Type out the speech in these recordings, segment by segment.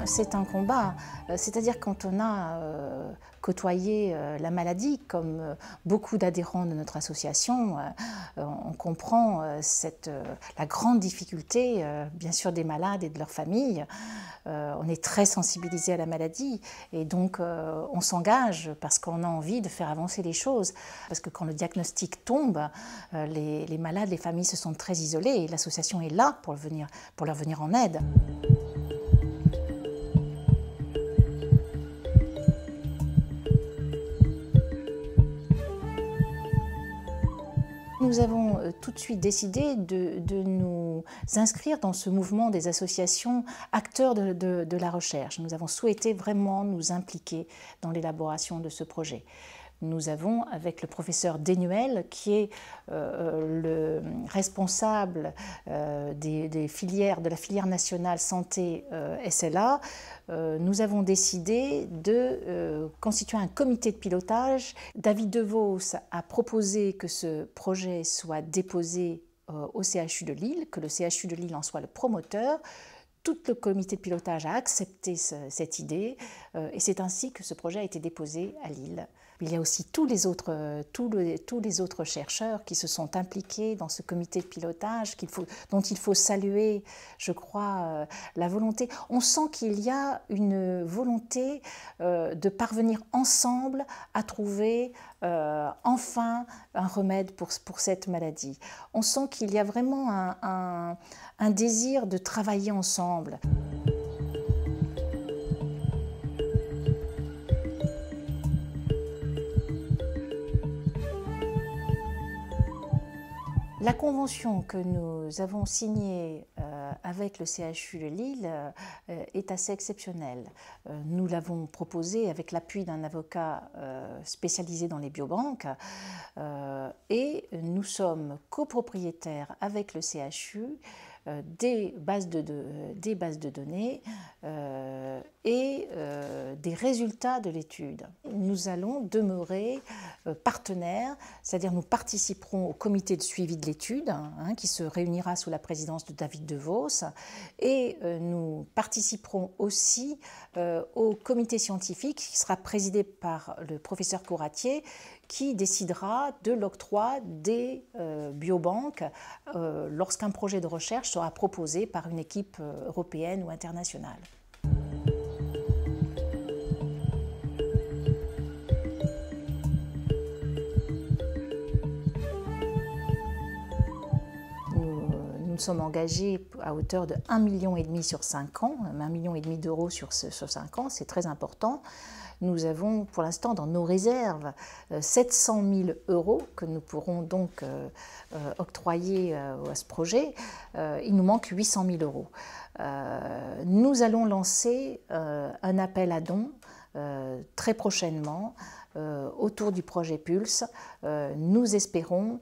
c'est un combat. C'est-à-dire quand on a côtoyé la maladie, comme beaucoup d'adhérents de notre association, on comprend la grande difficulté, bien sûr, des malades et de leurs familles. On est très sensibilisé à la maladie et donc on s'engage parce qu'on a envie de faire avancer les choses. Parce que quand le diagnostic tombe, les malades, les familles se sentent très isolées et l'association est là pour leur venir en aide. Nous avons tout de suite décidé de nous inscrire dans ce mouvement des associations acteurs de la recherche. Nous avons souhaité vraiment nous impliquer dans l'élaboration de ce projet. Nous avons, avec le professeur Denuel, qui est le responsable de la filière nationale santé SLA, nous avons décidé de constituer un comité de pilotage. David Devos a proposé que ce projet soit déposé au CHU de Lille, que le CHU de Lille en soit le promoteur. Tout le comité de pilotage a accepté cette idée et c'est ainsi que ce projet a été déposé à Lille. Il y a aussi tous les autres chercheurs qui se sont impliqués dans ce comité de pilotage, dont il faut saluer, je crois, la volonté. On sent qu'il y a une volonté de parvenir ensemble à trouver enfin un remède pour cette maladie. On sent qu'il y a vraiment un désir de travailler ensemble. La convention que nous avons signée avec le CHU de Lille est assez exceptionnelle. Nous l'avons proposée avec l'appui d'un avocat spécialisé dans les biobanques et nous sommes copropriétaires avec le CHU des bases de données et des résultats de l'étude. Nous allons demeurer partenaires, c'est-à-dire nous participerons au comité de suivi de l'étude qui se réunira sous la présidence de David Devos et nous participerons aussi au comité scientifique qui sera présidé par le professeur Coratier qui décidera de l'octroi des biobanques lorsqu'un projet de recherche sera proposé par une équipe européenne ou internationale. Nous sommes engagés à hauteur de 1,5 million sur 5 ans, 1,5 million d'euros sur 5 ans, c'est très important. Nous avons pour l'instant dans nos réserves 700 000 euros que nous pourrons donc octroyer à ce projet. Il nous manque 800 000 euros. Nous allons lancer un appel à dons très prochainement autour du projet Pulse. Nous espérons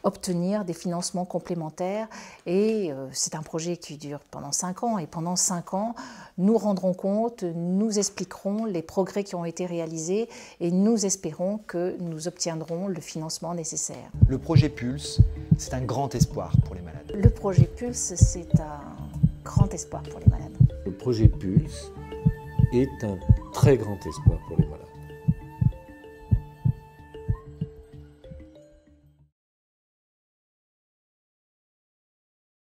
obtenir des financements complémentaires et c'est un projet qui dure pendant 5 ans et pendant 5 ans nous rendrons compte, nous expliquerons les progrès qui ont été réalisés et nous espérons que nous obtiendrons le financement nécessaire. Le projet Pulse, c'est un grand espoir pour les malades. Le projet Pulse, c'est un grand espoir pour les malades. Le projet Pulse est un très grand espoir pour les malades.